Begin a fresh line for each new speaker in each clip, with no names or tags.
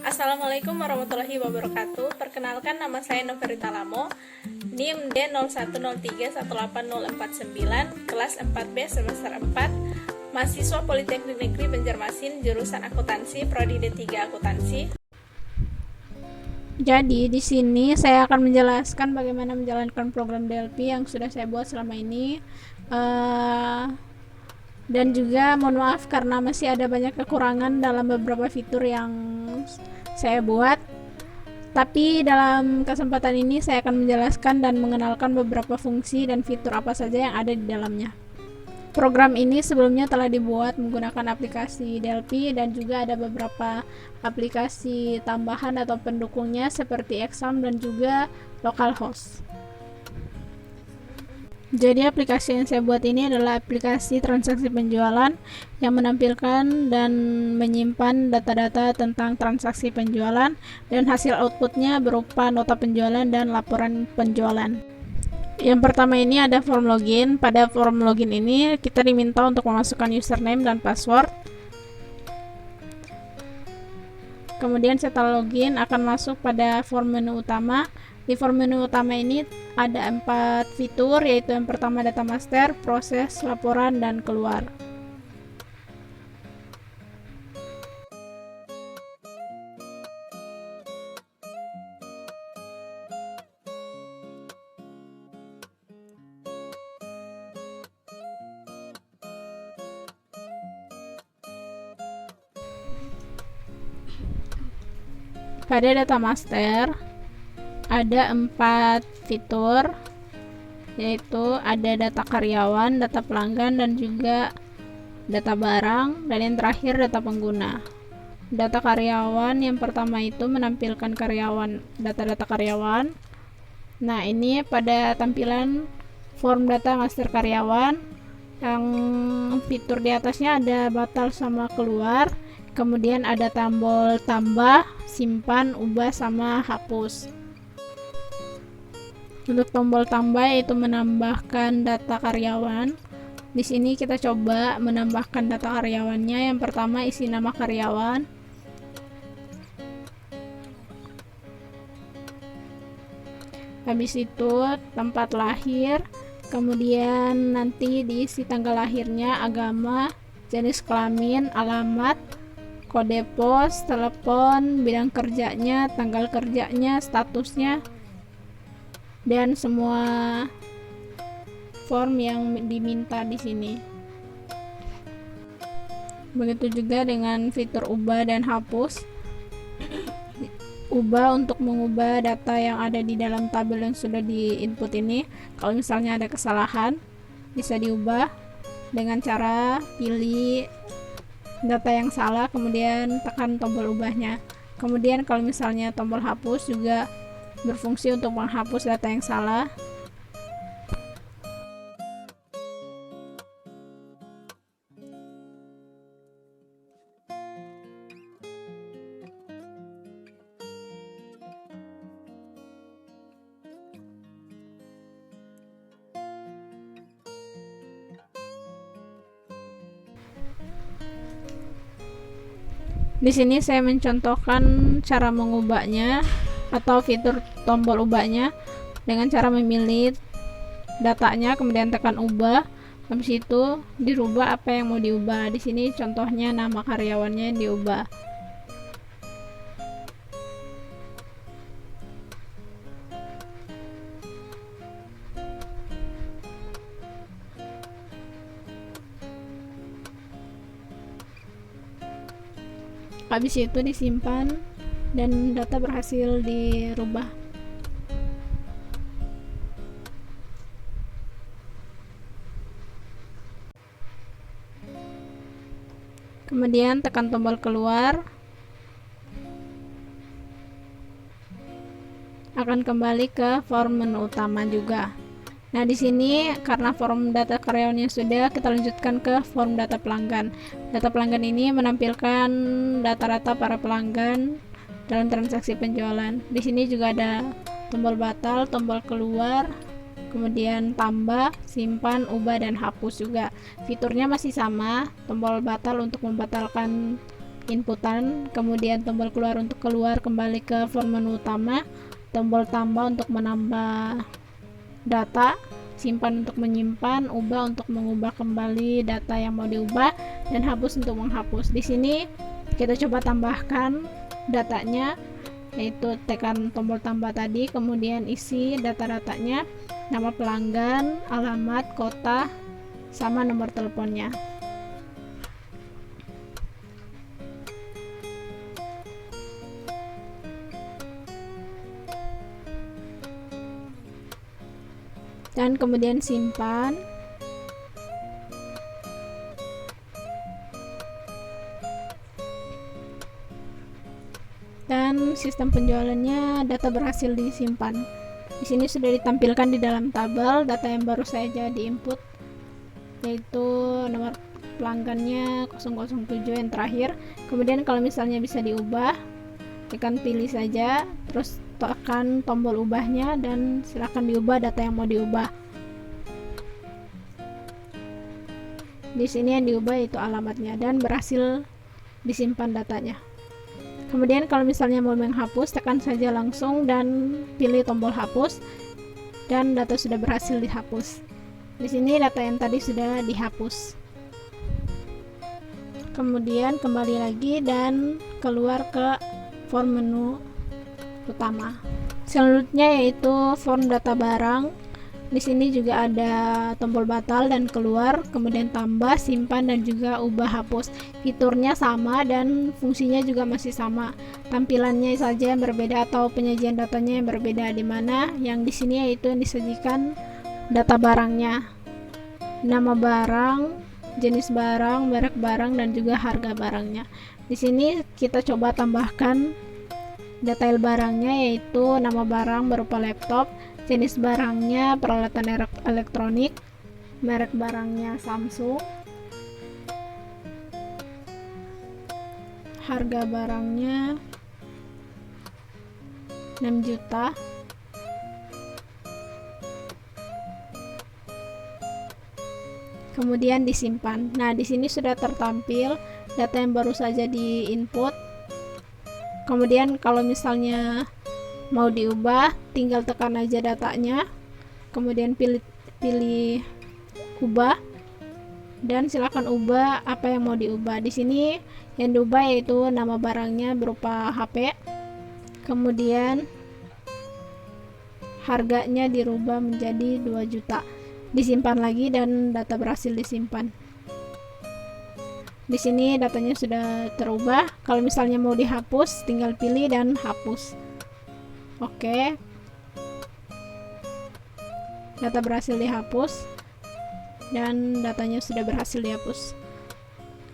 Assalamualaikum warahmatullahi wabarakatuh. Perkenalkan, nama saya Noverita Lamo, NIM D0103180449, kelas 4B semester 4, mahasiswa Politeknik Negeri Banjarmasin, jurusan akuntansi, prodi D3 akuntansi. Jadi di sini saya akan menjelaskan bagaimana menjalankan program DLP yang sudah saya buat selama ini. Dan juga mohon maaf karena masih ada banyak kekurangan dalam beberapa fitur yang saya buat. Tapi dalam kesempatan ini saya akan menjelaskan dan mengenalkan beberapa fungsi dan fitur apa saja yang ada di dalamnya. Program ini sebelumnya telah dibuat menggunakan aplikasi DLP dan juga ada beberapa aplikasi tambahan atau pendukungnya seperti Exam dan juga localhost. Jadi aplikasi yang saya buat ini adalah aplikasi transaksi penjualan yang menampilkan dan menyimpan data-data tentang transaksi penjualan dan hasil outputnya berupa nota penjualan dan laporan penjualan. Yang pertama ini ada form login. Pada form login ini kita diminta untuk memasukkan username dan password. Kemudian setelah login akan masuk pada form menu utama. Di form menu utama ini ada 4 fitur, yaitu yang pertama data master, proses, laporan, dan keluar. Pada data master ada 4 fitur, yaitu ada data karyawan, data pelanggan, dan juga data barang, dan yang terakhir data pengguna. Data karyawan yang pertama itu menampilkan karyawan, data-data karyawan. Nah, ini pada tampilan form data master karyawan, yang fitur di atasnya ada batal sama keluar, kemudian ada tombol tambah, simpan, ubah, sama hapus. Untuk tombol tambah yaitu menambahkan data karyawan. Di sini kita coba menambahkan data karyawannya. Yang pertama isi nama karyawan. Habis itu tempat lahir, kemudian nanti diisi tanggal lahirnya, agama, jenis kelamin, alamat, kode pos, telepon, bidang kerjanya, tanggal kerjanya, statusnya, dan semua form yang diminta di sini. Begitu juga dengan fitur ubah dan hapus. Ubah untuk mengubah data yang ada di dalam tabel yang sudah di input ini. Kalau misalnya ada kesalahan, bisa diubah dengan cara pilih data yang salah, kemudian tekan tombol ubahnya. Kemudian kalau misalnya tombol hapus juga berfungsi untuk menghapus data yang salah. Di sini saya mencontohkan cara mengubahnya atau fitur tombol ubahnya dengan cara memilih datanya, kemudian tekan ubah. Habis itu dirubah apa yang mau diubah. Di sini contohnya nama karyawannya diubah. Habis itu disimpan dan data berhasil dirubah. Kemudian tekan tombol keluar. Akan kembali ke form menu utama juga. Nah, di sini karena form data karyawannya sudah, kita lanjutkan ke form data pelanggan. Data pelanggan ini menampilkan data-data para pelanggan dalam transaksi penjualan. Di sini juga ada tombol batal, tombol keluar, kemudian tambah, simpan, ubah, dan hapus juga. Fiturnya masih sama, tombol batal untuk membatalkan inputan, kemudian tombol keluar untuk keluar kembali ke form menu utama, tombol tambah untuk menambah data, simpan untuk menyimpan, ubah untuk mengubah kembali data yang mau diubah, dan hapus untuk menghapus. Di sini kita coba tambahkan datanya, yaitu tekan tombol tambah tadi, kemudian isi data-datanya, nama pelanggan, alamat, kota, sama nomor teleponnya. Dan kemudian simpan. Dan sistem penjualannya data berhasil disimpan. Di sini sudah ditampilkan di dalam tabel data yang baru saja diinput, yaitu nomor pelanggannya 007 yang terakhir. Kemudian kalau misalnya bisa diubah, tekan pilih saja, terus tekan tombol ubahnya dan silahkan diubah data yang mau diubah. Di sini yang diubah yaitu alamatnya dan berhasil disimpan datanya. Kemudian kalau misalnya mau menghapus, tekan saja langsung dan pilih tombol hapus dan data sudah berhasil dihapus. Di sini data yang tadi sudah dihapus. Kemudian kembali lagi dan keluar ke form menu utama. Selanjutnya yaitu form data barang. Di sini juga ada tombol batal dan keluar, kemudian tambah, simpan, dan juga ubah hapus. Fiturnya sama dan fungsinya juga masih sama. Tampilannya saja yang berbeda atau penyajian datanya yang berbeda, di mana yang di sini yaitu yang disajikan data barangnya, nama barang, jenis barang, merek barang, dan juga harga barangnya. Di sini kita coba tambahkan detail barangnya, yaitu nama barang berupa laptop, jenis barangnya peralatan elektronik, merek barangnya Samsung, harga barangnya 6 juta, kemudian disimpan. Nah, di sini sudah tertampil data yang baru saja diinput. Kemudian kalau misalnya mau diubah, tinggal tekan aja datanya, kemudian pilih ubah dan silakan ubah apa yang mau diubah. Di sini yang diubah yaitu nama barangnya berupa HP, kemudian harganya dirubah menjadi 2 juta. Disimpan lagi dan data berhasil disimpan. Di sini datanya sudah terubah. Kalau misalnya mau dihapus, tinggal pilih dan hapus. Oke, data berhasil dihapus dan datanya sudah berhasil dihapus.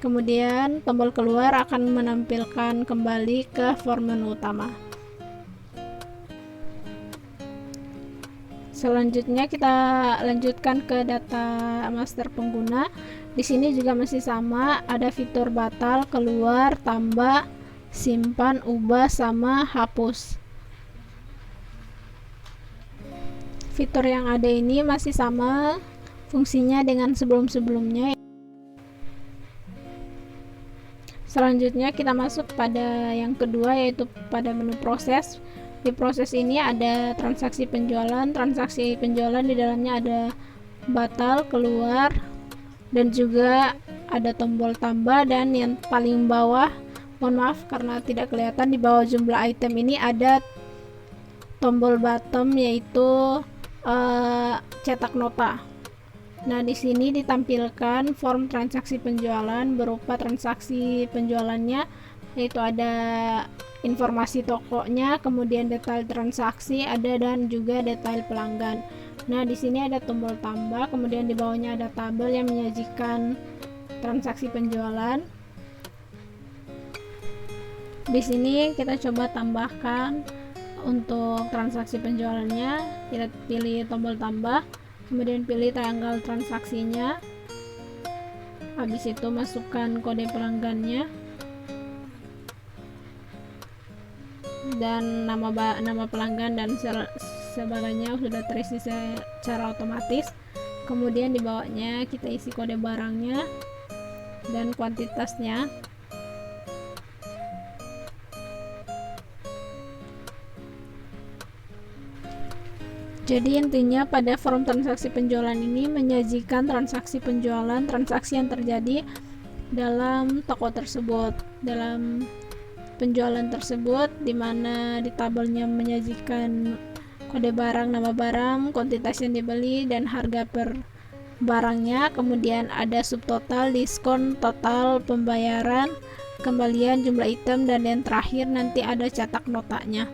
Kemudian tombol keluar akan menampilkan kembali ke form menu utama. Selanjutnya kita lanjutkan ke data master pengguna. Di sini juga masih sama, ada fitur batal, keluar, tambah, simpan, ubah, sama hapus. Fitur yang ada ini masih sama fungsinya dengan sebelum-sebelumnya. Selanjutnya kita masuk pada yang kedua, yaitu pada menu proses. Di proses ini ada transaksi penjualan. Transaksi penjualan di dalamnya ada batal, keluar, dan juga ada tombol tambah. Dan yang paling bawah, mohon maaf karena tidak kelihatan, di bawah jumlah item ini ada tombol bottom, yaitu cetak nota. Nah, di sini ditampilkan form transaksi penjualan berupa transaksi penjualannya, yaitu ada informasi tokonya, kemudian detail transaksi ada, dan juga detail pelanggan. Nah, di sini ada tombol tambah, kemudian di bawahnya ada tabel yang menyajikan transaksi penjualan. Di sini kita coba tambahkan untuk transaksi penjualannya. Kita pilih tombol tambah, kemudian pilih tanggal transaksinya, habis itu masukkan kode pelanggannya dan nama pelanggan dan sebagainya sudah terisi secara otomatis. Kemudian di bawahnya kita isi kode barangnya dan kuantitasnya. Jadi intinya pada form transaksi penjualan ini menyajikan transaksi penjualan, transaksi yang terjadi dalam toko tersebut, dalam penjualan tersebut, dimana di tabelnya menyajikan kode barang, nama barang, kuantitas yang dibeli, dan harga per barangnya. Kemudian ada subtotal, diskon, total, pembayaran, kembalian, jumlah item, dan yang terakhir nanti ada cetak notanya.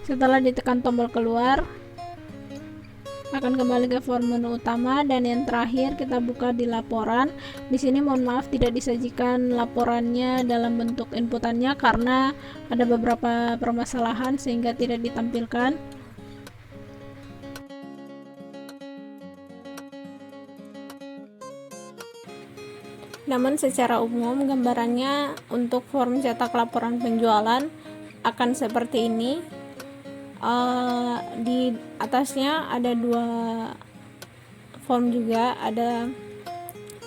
Setelah ditekan tombol keluar, akan kembali ke form menu utama, dan yang terakhir kita buka di laporan. Di sini mohon maaf tidak disajikan laporannya dalam bentuk inputannya karena ada beberapa permasalahan sehingga tidak ditampilkan. Namun secara umum gambarannya untuk form cetak laporan penjualan akan seperti ini. Di atasnya ada dua form juga, ada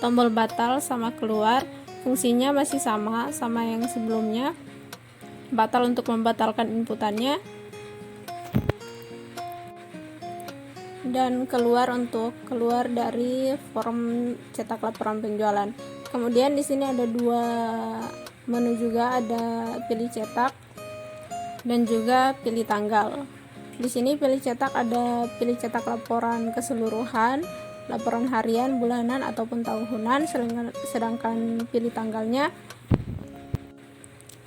tombol batal sama keluar. Fungsinya masih sama yang sebelumnya. Batal untuk membatalkan inputannya, dan keluar untuk keluar dari form cetak laporan penjualan. Kemudian di sini ada dua menu juga, ada pilih cetak dan juga pilih tanggal. Di sini pilih cetak ada pilih cetak laporan keseluruhan, laporan harian, bulanan ataupun tahunan, sedangkan pilih tanggalnya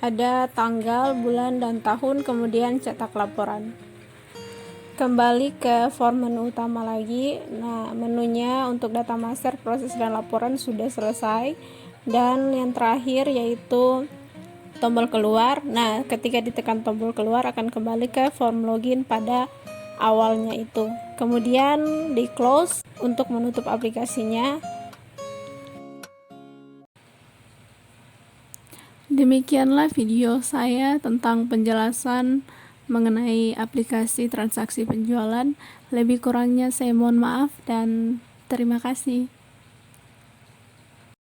ada tanggal, bulan, dan tahun, kemudian cetak laporan. Kembali ke form menu utama lagi. Nah, menunya untuk data master, proses, dan laporan sudah selesai, dan yang terakhir yaitu tombol keluar. Nah, ketika ditekan tombol keluar akan kembali ke form login pada awalnya itu. Kemudian di close untuk menutup aplikasinya. Demikianlah video saya tentang penjelasan mengenai aplikasi transaksi penjualan. Lebih kurangnya saya mohon maaf dan terima kasih.